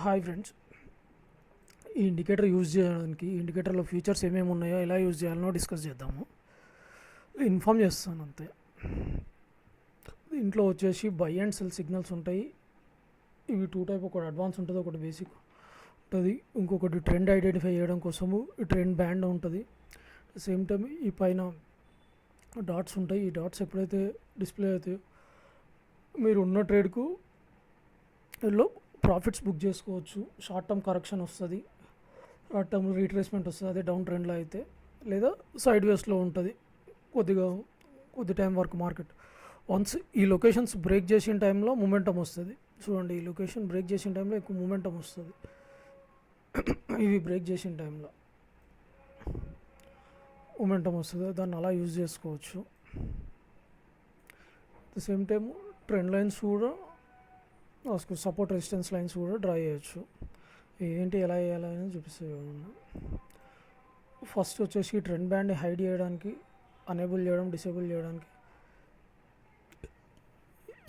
Hi friends, ఈ indicator use చేయడానికి ఇండికేటర్లో features ఏమేమి ఉన్నాయో ఎలా యూజ్ చేయాలనో డిస్కస్ చేద్దాము. ఇన్ఫామ్ చేస్తాను అంతే. ఇంట్లో వచ్చేసి బై అండ్ సెల్ సిగ్నల్స్ ఉంటాయి. ఇవి టూ టైప్, ఒకటి అడ్వాన్స్ ఉంటుంది, ఒకటి బేసిక్ ఉంటుంది. ఇంకొకటి ట్రెండ్ ఐడెంటిఫై చేయడం కోసము ఈ ట్రెండ్ బ్యాండ్ ఉంటుంది. సేమ్ టైం ఈ పైన డాట్స్ ఉంటాయి. ఈ డాట్స్ ఎప్పుడైతే డిస్ప్లే అవుతాయో మీరు ఉన్న ట్రేడ్కు లో ప్రాఫిట్స్ బుక్ చేసుకోవచ్చు. షార్ట్ టర్మ్ కరెక్షన్ వస్తుంది, షార్ట్ టర్మ్ రీట్రేస్మెంట్ వస్తుంది. అదే డౌన్ ట్రెండ్లో అయితే, లేదా సైడ్ వేస్లో ఉంటుంది కొద్ది టైం వరకు మార్కెట్. వన్స్ ఈ లొకేషన్స్ బ్రేక్ చేసిన టైంలో మూమెంటం వస్తుంది. చూడండి, ఈ లొకేషన్ బ్రేక్ చేసిన టైంలో ఎక్కువ మూమెంటం వస్తుంది. ఇవి బ్రేక్ చేసిన టైంలో మూమెంటం వస్తుంది, దాన్ని అలా యూజ్ చేసుకోవచ్చు. At the same time trend lines కూడా, సపోర్ట్ రెసిస్టెన్స్ లైన్స్ కూడా డ్రా చేయొచ్చు. ఏంటి ఎలా చేయాలని చూపిస్తే, ఫస్ట్ వచ్చేసి ట్రెండ్ బ్యాండ్ని హైడ్ చేయడానికి, అనేబుల్ చేయడం, డిసేబుల్ చేయడానికి.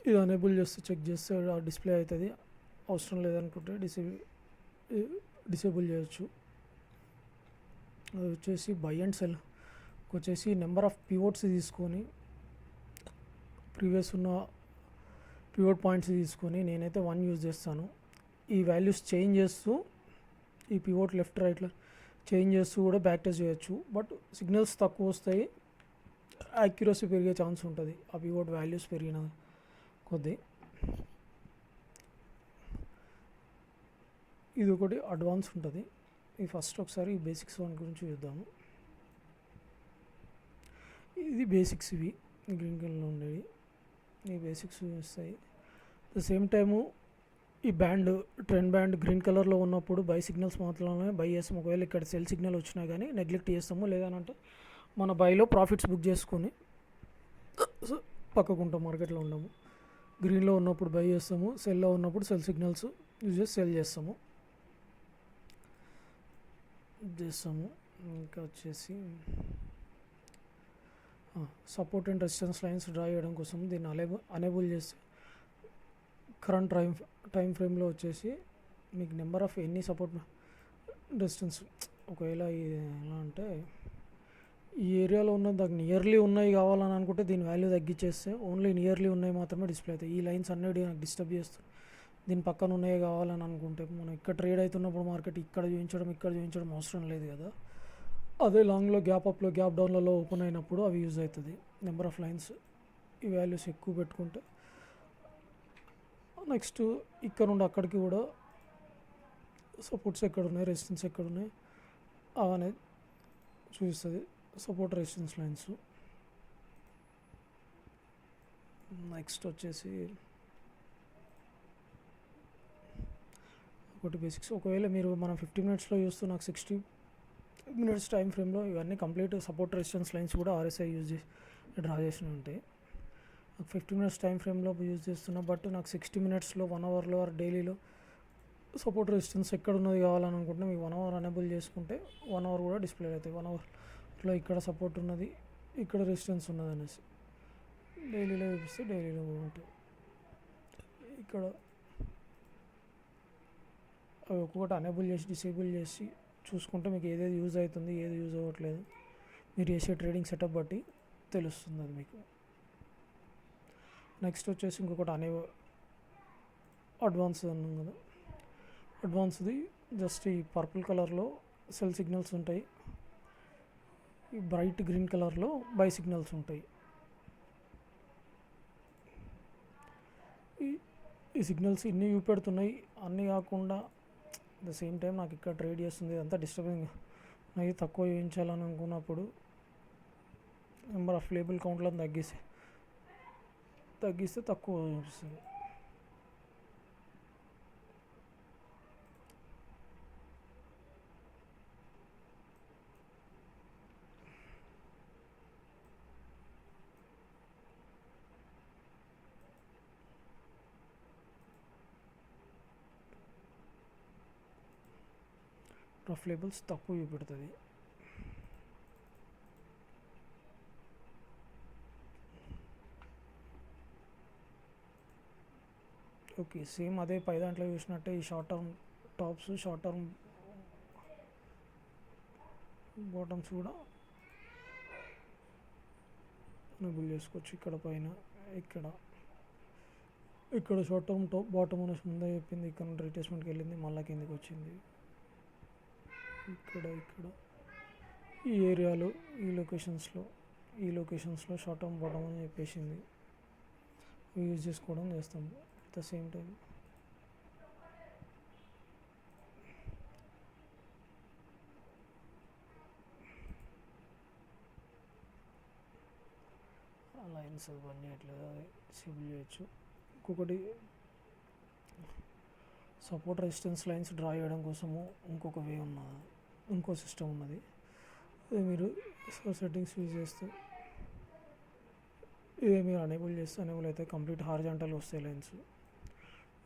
ఇది అనేబుల్ చేస్తే చెక్ చేస్తే డిస్ప్లే అవుతుంది. అవసరం లేదనుకుంటే డిసేబుల్ చేయొచ్చు. అది వచ్చేసి బై అండ్ సెల్ వచ్చేసి నెంబర్ ఆఫ్ పివోట్స్ తీసుకొని, ప్రీవియస్ ఉన్న పివోట్ పాయింట్స్ తీసుకొని, నేనైతే 1 యూజ్ చేస్తాను. ఈ వాల్యూస్ చేంజ్ చేస్తూ, ఈ పివోట్ లెఫ్ట్ రైట్లో చేంజ్ చేస్తూ కూడా బ్యాక్ టెస్ట్ చేయొచ్చు. బట్ సిగ్నల్స్ తక్కువ వస్తాయి, యాక్యురసీ పెరిగే ఛాన్స్ ఉంటుంది ఆ పివోట్ వాల్యూస్ పెరిగిన కొద్దీ. ఇది ఒకటి అడ్వాన్స్ ఉంటుంది. ఇది ఫస్ట్ ఒకసారి ఈ బేసిక్స్ వన్ గురించి చూద్దాము. ఇది బేసిక్స్, ఇవి గ్రీన్ కలర్లో ఉండేవి. ఈ బేసిక్స్ వస్తాయి. ద సేమ్ టైము ఈ బ్యాండ్, ట్రెండ్ బ్యాండ్ గ్రీన్ కలర్లో ఉన్నప్పుడు బై సిగ్నల్స్ మాత్రమే బై చేస్తాము. ఒకవేళ ఇక్కడ సెల్ సిగ్నల్ వచ్చినా కానీ నెగ్లెక్ట్ చేస్తాము. లేదనంటే మన బైలో ప్రాఫిట్స్ బుక్ చేసుకొని పక్కకుంటాం, మార్కెట్లో ఉండము. గ్రీన్లో ఉన్నప్పుడు బై చేస్తాము, సెల్లో ఉన్నప్పుడు సెల్ సిగ్నల్స్ యూజ్ చేసి సెల్ చేస్తాము. ఇంకా వచ్చేసి support and resistance lines draw చేయడం కోసం దీన్ని అనేబుల్ చేస్తే కరెంట్ టైం ఫ్రేమ్లో వచ్చేసి మీకు నెంబర్ ఆఫ్ ఎన్ని సపోర్ట్ రెసిస్టెన్స్, ఒకవేళ ఎలా అంటే ఈ ఏరియాలో ఉన్న దానికి నియర్లీ ఉన్నాయి కావాలని అనుకుంటే దీని వాల్యూ తగ్గించేస్తే ఓన్లీ నియర్లీ ఉన్నాయి మాత్రమే డిస్ప్లే అవుతాయి. ఈ లైన్స్ అన్నిటి నాకు డిస్టర్బ్ చేస్తాయి. దీని పక్కన ఉన్నాయి కావాలని అనుకుంటే మనం ఇక్కడ ట్రేడ్ అవుతున్నప్పుడు మార్కెట్ ఇక్కడ చూపించడం అవసరం లేదు కదా. అదే లాంగ్లో గ్యాప్ అప్లో, గ్యాప్ డౌన్లలో ఓపెన్ అయినప్పుడు అవి యూజ్ అవుతుంది. నెంబర్ ఆఫ్ లైన్స్ ఈ వాల్యూస్ ఎక్కువ పెట్టుకుంటే, నెక్స్ట్ ఇక్కడ నుండి అక్కడికి కూడా సపోర్ట్స్ ఎక్కడ ఉన్నాయి, రెసిస్టెన్స్ ఎక్కడ ఉన్నాయి అనేది చూపిస్తుంది. Support resistance lines. నెక్స్ట్ వచ్చేసి ఒకటి బేసిక్స్. ఒకవేళ మీరు మనం 50 మినిట్స్లో చూస్తూ నాకు 60 మినిట్స్ టైం ఫ్రేమ్లో ఇవన్నీ కంప్లీట్ సపోర్ట్ రెసిస్టెన్స్ లైన్స్ కూడా ఆర్ఎస్ఐ యూజ్ చేసి డ్రా చేసినవి ఉంటాయి. 50 మినిట్స్ టైం ఫ్రేమ్లో యూజ్ చేస్తున్నా, బట్ నాకు 60 మినిట్స్లో, 1 అవర్లో ఆర్ డైలీలో సపోర్ట్ రెసిస్టెన్స్ ఎక్కడ ఉన్నది కావాలని అనుకుంటే మీకు 1 అవర్ అనేబుల్ చేసుకుంటే 1 అవర్ కూడా డిస్ప్లే అవుతాయి. 1 అవర్లో ఇక్కడ సపోర్ట్ ఉన్నది, ఇక్కడ రెసిస్టెన్స్ ఉన్నది అనేసి డైలీలో చూపిస్తే డైలీలో ఉంటాయి. ఇక్కడ అవి ఒక్కొక్కటి అనేబుల్ చేసి డిసేబుల్ చేసి చూసుకుంటే మీకు ఏదేది యూజ్ అవుతుంది, ఏది యూజ్ అవ్వట్లేదు మీరు చేసే ట్రేడింగ్ సెటప్ బట్టి తెలుస్తుంది అది మీకు. నెక్స్ట్ వచ్చేసి ఇంకొకటి అడ్వాన్స్ అన్నాం కదా. అడ్వాన్స్ది జస్ట్ ఈ పర్పుల్ కలర్లో సెల్ సిగ్నల్స్ ఉంటాయి, ఈ బ్రైట్ గ్రీన్ కలర్లో బై సిగ్నల్స్ ఉంటాయి. ఈ సిగ్నల్స్ ఇన్ని చూపెడుతున్నాయి, అన్నీ కాకుండా ద సేమ్ టైం నాకు ఇక్కడ ట్రేడ్ చేస్తుంది, ఇదంతా డిస్టర్బింగ్. నాకు తక్కువ చూపించాలని అనుకున్నప్పుడు నెంబర్ ఆఫ్ లేబుల్ కౌంట్లను తగ్గిస్తే తక్కువ చూపిస్తుంది. రఫ్ లేబుల్స్ తక్కువ చూపెడుతుంది. ఓకే, సేమ్ అదే పై దాంట్లో చూసినట్టే ఈ short term tops short term bottoms కూడా ఎనేబుల్ చేసుకోవచ్చు. ఇక్కడ పైన ఇక్కడ ఇక్కడ షార్ట్ టర్మ్ టాప్ బాటమ్ అనేసి ముందే చెప్పింది. ఇక్కడ రీట్రేస్మెంట్కి వెళ్ళింది, మళ్ళీ కిందకి వచ్చింది. ఇక్కడ ఈ ఏరియాలో ఈ లొకేషన్స్లో షార్ట్ టర్మ్ బాటమ్ అని చెప్పేసింది. యూజ్ చేసుకోవడం చేస్తాము. At the same time lines పని చేయట్లేదు, అది సిబుల్ చేయొచ్చు. ఇంకొకటి సపోర్ట్ రెసిస్టెన్స్ లైన్స్ డ్రా చేయడం కోసము ఇంకో సిస్టమ్ ఉన్నది. ఇది మీరు సెట్టింగ్స్ యూజ్ చేస్తే ఇదే మీరు అనేబుల్ అయితే కంప్లీట్ హారిజాంటల్ వస్తాయి లైన్స్.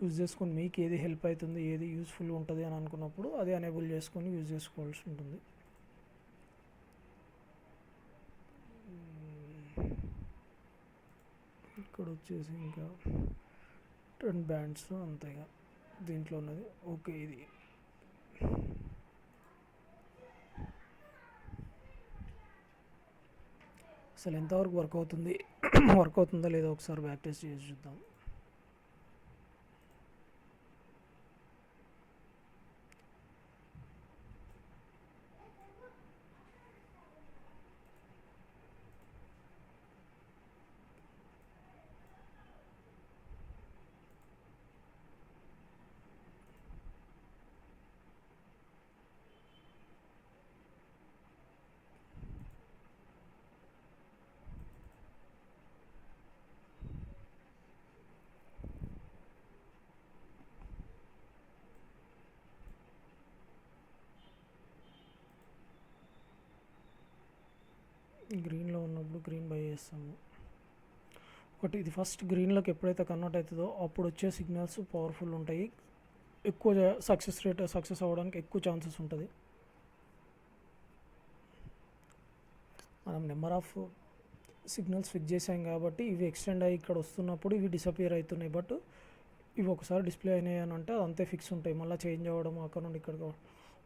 యూజ్ చేసుకొని మీకు ఏది హెల్ప్ అవుతుంది, ఏది యూస్ఫుల్ ఉంటుంది అని అనుకున్నప్పుడు అది అనేబుల్ చేసుకొని యూజ్ చేసుకోవాల్సి ఉంటుంది. ఇక్కడ వచ్చేసి ఇంకా ట్రెండ్ బ్యాండ్స్ అంతేగా దీంట్లో ఉన్నది. ఓకే, ఇది అసలు ఎంతవరకు వర్క్ అవుతుందో లేదో ఒకసారి బ్యాక్ టెస్ట్ చేసి చూద్దాం. గ్రీన్లో ఉన్నప్పుడు గ్రీన్ బై చేస్తాము. ఒకటి ఇది ఫస్ట్ గ్రీన్లోకి ఎప్పుడైతే కన్వర్ట్ అవుతుందో అప్పుడు వచ్చే సిగ్నల్స్ పవర్ఫుల్ ఉంటాయి. ఎక్కువ సక్సెస్ అవ్వడానికి ఎక్కువ ఛాన్సెస్ ఉంటుంది. మనం నెంబర్ ఆఫ్ సిగ్నల్స్ ఫిక్స్ చేసాం కాబట్టి ఇవి ఎక్స్టెండ్ అయ్యి ఇక్కడ వస్తున్నప్పుడు ఇవి డిసపియర్ అవుతున్నాయి. బట్ ఇవి ఒకసారి డిస్ప్లే అయినాయి అని అంటే అంతే ఫిక్స్ ఉంటాయి. మళ్ళీ చేంజ్ అవ్వడం అక్కడ నుండి ఇక్కడ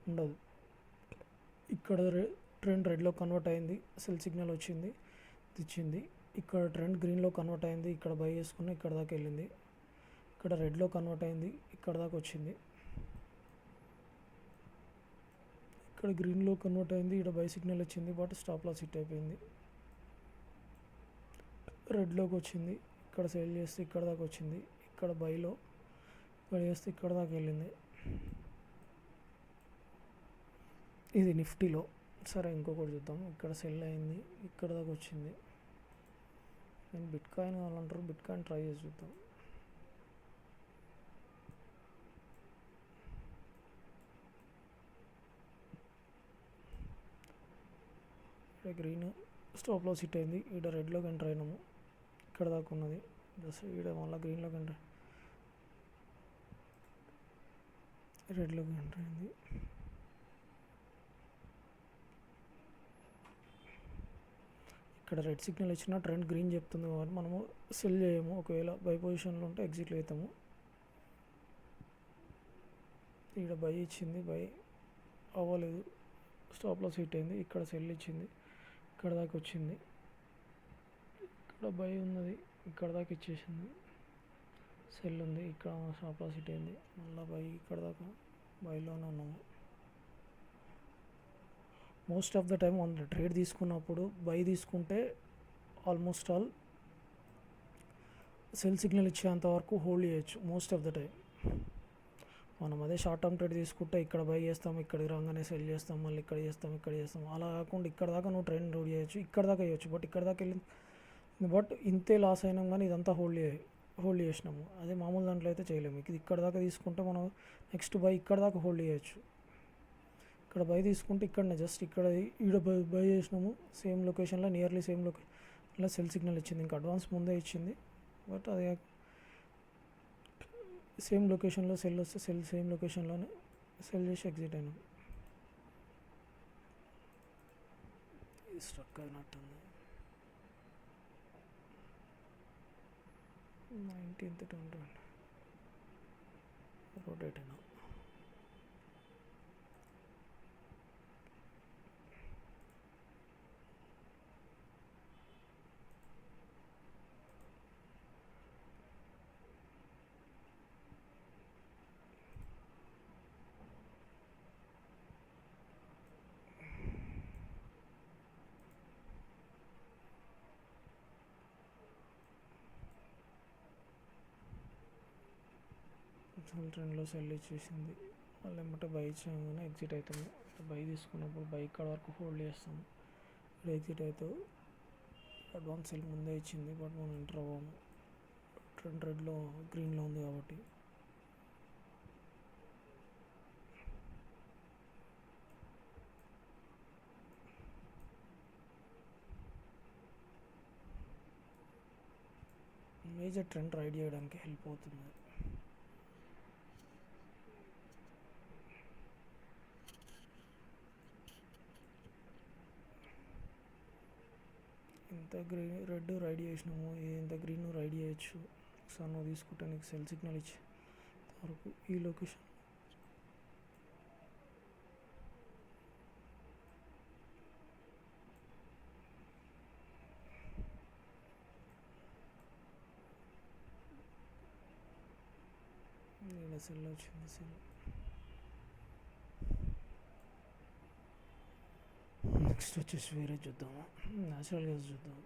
ఉండదు. ఇక్కడ ట్రెండ్ రెడ్లో కన్వర్ట్ అయింది, సెల్ సిగ్నల్ వచ్చింది, ఇచ్చింది. ఇక్కడ ట్రెండ్ గ్రీన్లో కన్వర్ట్ అయింది, ఇక్కడ బై చేసుకుని ఇక్కడ దాకా వెళ్ళింది. ఇక్కడ రెడ్లో కన్వర్ట్ అయింది, ఇక్కడ దాకా వచ్చింది. ఇక్కడ గ్రీన్లో కన్వర్ట్ అయింది, ఇక్కడ బై సిగ్నల్ వచ్చింది, బట్ స్టాప్ లాస్ హిట్ అయిపోయింది. రెడ్లోకి వచ్చింది, ఇక్కడ సేల్ చేస్తే ఇక్కడ దాకా వచ్చింది. ఇక్కడ బైలో చేస్తే ఇక్కడ దాకా వెళ్ళింది. ఇది నిఫ్టీలో. సరే, ఇంకొకటి చూద్దాం. ఇక్కడ సెల్ అయింది, ఇక్కడ దాకా వచ్చింది. నేను బిట్ కాయిన్ కావాలంటారు, బిట్ కాయిన్ ట్రై చేసి చూద్దాం. ఇక్కడ గ్రీన్ స్టాప్ లాస్ హిట్ అయింది, ఇక్కడ రెడ్లోకి ఎంటర్ అయినాము, ఇక్కడ దాకా ఉన్నది. జస్ట్ ఇక్కడ మళ్ళీ గ్రీన్లోకి ఎంటర్, రెడ్లోకి ఎంటర్ అయింది. ఇక్కడ రెడ్ సిగ్నల్ ఇచ్చిన ట్రెండ్ గ్రీన్ చెప్తుంది కాబట్టి మనము సెల్ చేయము. ఒకవేళ బై పొజిషన్లో ఉంటే ఎగ్జిట్లో అవుతాము. ఇక్కడ బై ఇచ్చింది, బై అవ్వలేదు, స్టాప్ లాస్ హిట్ అయింది. ఇక్కడ సెల్ ఇచ్చింది, ఇక్కడ దాకా వచ్చింది. ఇక్కడ బై ఉన్నది, ఇక్కడ దాకా ఇచ్చేసింది. సెల్ ఉంది, ఇక్కడ స్టాప్ లాస్ హిట్ అయింది. మళ్ళీ బై ఇక్కడ దాకా బైలోనే ఉన్నాము. మోస్ట్ ఆఫ్ ద టైం మనం ట్రేడ్ తీసుకున్నప్పుడు బై తీసుకుంటే ఆల్మోస్ట్ ఆల్ సెల్ సిగ్నల్ ఇచ్చేంత వరకు హోల్డ్ చేయొచ్చు మోస్ట్ ఆఫ్ ద టైం. మనం అదే షార్ట్ టర్మ్ ట్రేడ్ తీసుకుంటే ఇక్కడ బై చేస్తాం, ఇక్కడికి రాగానే సెల్ చేస్తాం, మళ్ళీ ఇక్కడ చేస్తాం. అలా కాకుండా ఇక్కడ దాకా నువ్వు ట్రెండ్ రోడ్ చేయొచ్చు, ఇక్కడ దాకా వేయచ్చు. బట్ ఇక్కడ దాకా వెళ్ళింది, బట్ ఇంతే లాస్ అయినాం కానీ ఇదంతా హోల్డ్ చేసినాము. అదే మామూలు దాంట్లో అయితే చేయలేము. ఇది ఇక్కడ దాకా తీసుకుంటే మనం నెక్స్ట్ బై ఇక్కడ దాకా హోల్డ్ చేయొచ్చు. ఇక్కడ బై తీసుకుంటే ఇక్కడనే జస్ట్ ఇక్కడ ఈడ బై చేసినాము, సేమ్ లొకేషన్లో నియర్లీ సేమ్ లొకేషన్లో సెల్ సిగ్నల్ ఇచ్చింది. ఇంకా అడ్వాన్స్ ముందే ఇచ్చింది, బట్ అది సేమ్ లొకేషన్లో సెల్ వస్తే సేమ్ లొకేషన్లోనే సెల్ చేసి ఎగ్జిట్ అయినాం. స్ట్రక్ అయినట్టుంది. 19th 20 రొటేట్ అయినా అసలు ట్రెండ్లో సెల్ ఇచ్చేసింది. మళ్ళీ ఏమంటే బై చేయగానే ఎగ్జిట్ అవుతాము. బై తీసుకున్నప్పుడు బై ఇక్కడ వరకు హోల్డ్ చేస్తాము. ఇక్కడ ఎగ్జిట్ అవుతావు. అడ్వాన్స్ సెల్ ముందే ఇచ్చింది, బట్ మనం ఎంటర్ అవ్వము. ట్రెండ్ రెడ్లో గ్రీన్లో ఉంది కాబట్టి. మేజర్ ట్రెండ్ రైడ్ చేయడానికి హెల్ప్ అవుతుంది. ఇంత గ్రీన్ రెడ్ రైడ్ చేసినాము, ఇంత గ్రీన్ రైడ్ చేయొచ్చు. ఒకసారి నువ్వు తీసుకుంటే నీకు సెల్ సిగ్నల్ ఇచ్చి వరకు ఈ లొకేషన్ నేను సెల్ వచ్చింది. సెల్ నెక్స్ట్ వచ్చేసి వేరే చూద్దాము, న్యాచురల్ గ్యాస్ చూద్దాం.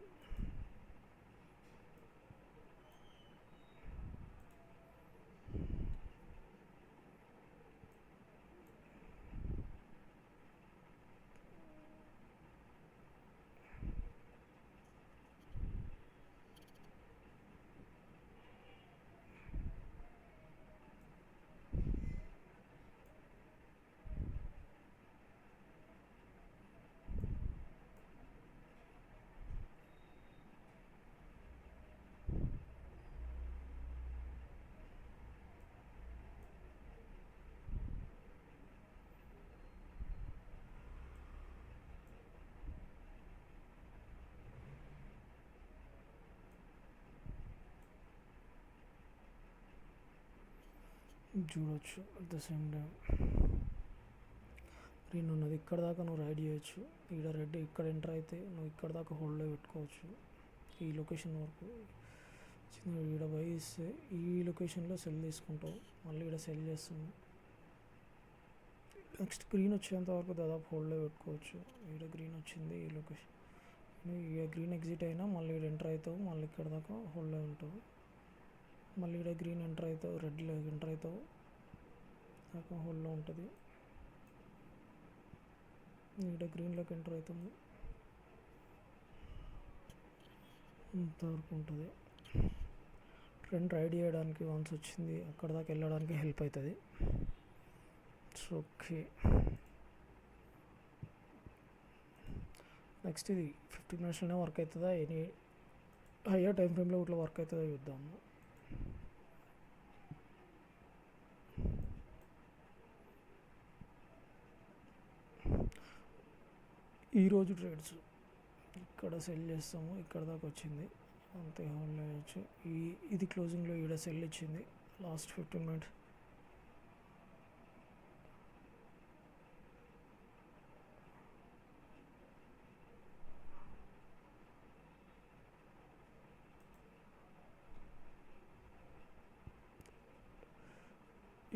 చూడవచ్చు. At the same time green ఉన్నది, ఇక్కడ దాకా నువ్వు రైడ్ చేయొచ్చు. ఇక్కడ రెడ్ ఇక్కడ ఎంటర్ అయితే నువ్వు ఇక్కడ దాకా హోల్డ్లో పెట్టుకోవచ్చు. ఈ లొకేషన్ వరకు చిన్న ఈడ బై ఇస్తే ఈ లొకేషన్లో సెల్ తీసుకుంటావు, మళ్ళీ ఇక్కడ సెల్ చేస్తాము. నెక్స్ట్ గ్రీన్ వచ్చేంత వరకు దాదాపు హోల్డ్లో పెట్టుకోవచ్చు. ఈడ గ్రీన్ వచ్చింది, ఈ లొకేషన్ ఇక గ్రీన్ ఎగ్జిట్ అయినా మళ్ళీ ఇక్కడ ఎంటర్ అవుతావు, మళ్ళీ ఇక్కడ దాకా హోల్డ్లో ఉంటావు. మళ్ళీ ఇక్కడ గ్రీన్ ఎంటర్ అవుతావు, రెడ్లో ఎంటర్ అవుతావు, దాకా హోల్డ్లో ఉంటుంది. ఇక్కడ గ్రీన్లోకి ఎంటర్ అవుతాము, ఇంతవరకు ఉంటుంది. ట్రెండ్ రైడ్ చేయడానికి వన్స్ వచ్చింది, అక్కడ దాకా వెళ్ళడానికి హెల్ప్ అవుతుంది. సో ఓకే, నెక్స్ట్ ఇది 15 minutesలోనే వర్క్ అవుతుందా, ఎనీ హయ్యర్ టైం ఫ్రేమ్లో ఇట్లా వర్క్ అవుతుందో చూద్దాము. ఈరోజు ట్రేడ్స్ ఇక్కడ సెల్ చేస్తాము, ఇక్కడ దాకా వచ్చింది, అంతే హోల్డ్ చేయొచ్చు. ఇది క్లోజింగ్లో ఈడ సెల్ ఇచ్చింది లాస్ట్ 15 minutes.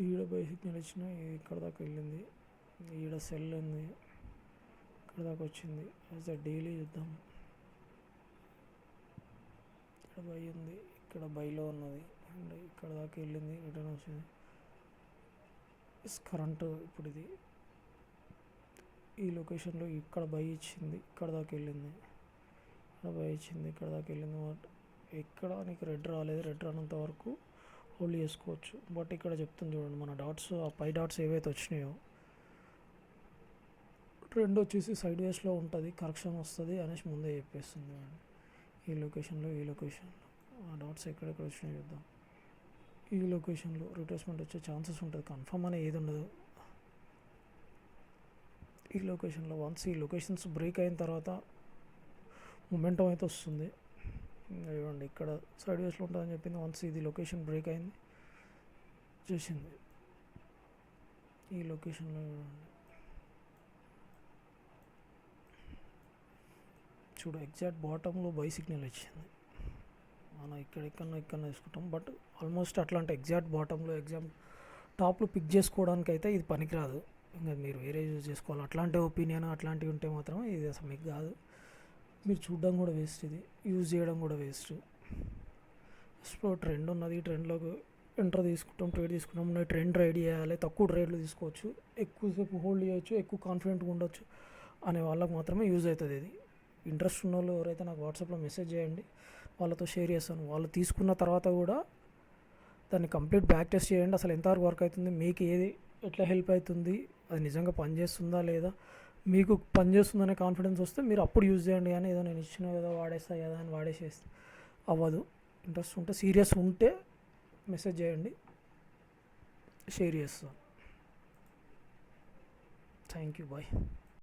ఈడ బై సిగ్నల్ ఇచ్చిన ఇక్కడ దాకా వెళ్ళింది, ఈడ సెల్ ఉంది, ఇక్కడ దాకా వచ్చింది. యాజ్ అ డైలీ చూద్దాం. ఇక్కడ బై ఉంది, ఇక్కడ బైలో ఉన్నది, అండ్ ఇక్కడ దాకా వెళ్ళింది, రిటర్న్ వచ్చింది. కరెంట్ ఇప్పుడు ఇది ఈ లొకేషన్లో ఇక్కడ బై ఇచ్చింది, ఇక్కడ దాకా వెళ్ళింది, ఇక్కడ బై ఇచ్చింది, ఇక్కడ దాకా వెళ్ళింది. బట్ ఎక్కడ నీకు రెడ్ రాలేదు, రెడ్ రానంత వరకు హోల్డ్ చేసుకోవచ్చు. బట్ ఇక్కడ చెప్తుంది చూడండి, మన డాట్స్ ఆ పై డాట్స్ ఏవైతే వచ్చినాయో ట్రెండ్ వచ్చేసి సైడ్ వేస్లో ఉంటుంది, కరెక్షన్ వస్తుంది అనేసి ముందే చెప్పేస్తుంది. ఈ లొకేషన్లో ఆ డాట్స్ ఎక్కడెక్కడ వచ్చినాయో చూద్దాం. ఈ లొకేషన్లో రిట్రేస్మెంట్ వచ్చే ఛాన్సెస్ ఉంటుంది, కన్ఫర్మ్ అనే ఏది ఉండదు. ఈ లొకేషన్లో వన్స్ ఈ లొకేషన్స్ బ్రేక్ అయిన తర్వాత మొమెంటం అయితే వస్తుంది. ఇవ్వండి ఇక్కడ సైడ్ వేస్లో ఉంటుందని చెప్పింది, వన్స్ ఇది లొకేషన్ బ్రేక్ అయింది చేసింది. ఈ లొకేషన్లో చూడు ఎగ్జాక్ట్ బాటంలో బై సిగ్నల్ ఇచ్చింది. మనం ఇక్కడ వేసుకుంటాం, బట్ ఆల్మోస్ట్ అట్లాంటి ఎగ్జాక్ట్ బాటంలో టాప్లో పిక్ చేసుకోవడానికి అయితే ఇది పనికిరాదు. ఇంకా మీరు వేరే యూజ్ చేసుకోవాలి. అట్లాంటి ఒపీనియన్ అట్లాంటివి ఉంటే మాత్రం ఇది అసలు మీకు కాదు. మీరు చూడడం కూడా వేస్ట్, ఇది యూజ్ చేయడం కూడా వేస్ట్. సో ట్రెండ్ ఉన్నది, ట్రెండ్లోకి ఎంటర్ తీసుకుంటాం, ట్రేడ్ తీసుకుంటాం, నేను ట్రెండ్ రైడ్ చేయాలి, తక్కువ ట్రేడ్లు తీసుకోవచ్చు, ఎక్కువసేపు హోల్డ్ చేయొచ్చు, ఎక్కువ కాన్ఫిడెంట్గా ఉండొచ్చు అనే వాళ్ళకి మాత్రమే యూజ్ అవుతుంది ఇది. ఇంట్రెస్ట్ ఉన్న వాళ్ళు ఎవరైతే నాకు వాట్సాప్లో మెసేజ్ చేయండి, వాళ్ళతో షేర్ చేస్తాను. వాళ్ళు తీసుకున్న తర్వాత కూడా దాన్ని కంప్లీట్ బ్యాక్ టెస్ట్ చేయండి, అసలు ఎంతవరకు వర్క్ అవుతుంది, మీకు ఏది ఎట్లా హెల్ప్ అవుతుంది, అది నిజంగా పనిచేస్తుందా లేదా, మీకు పనిచేస్తుందనే కాన్ఫిడెన్స్ వస్తే మీరు అప్పుడు యూజ్ చేయండి. కానీ ఏదో నేను ఇచ్చిన ఏదో వాడేస్తా కదా అని వాడేసేస్తే అవ్వదు. ఇంట్రెస్ట్ ఉంటే, సీరియస్ ఉంటే మెసేజ్ చేయండి, షేర్ చేస్తాను. Thank you, bye.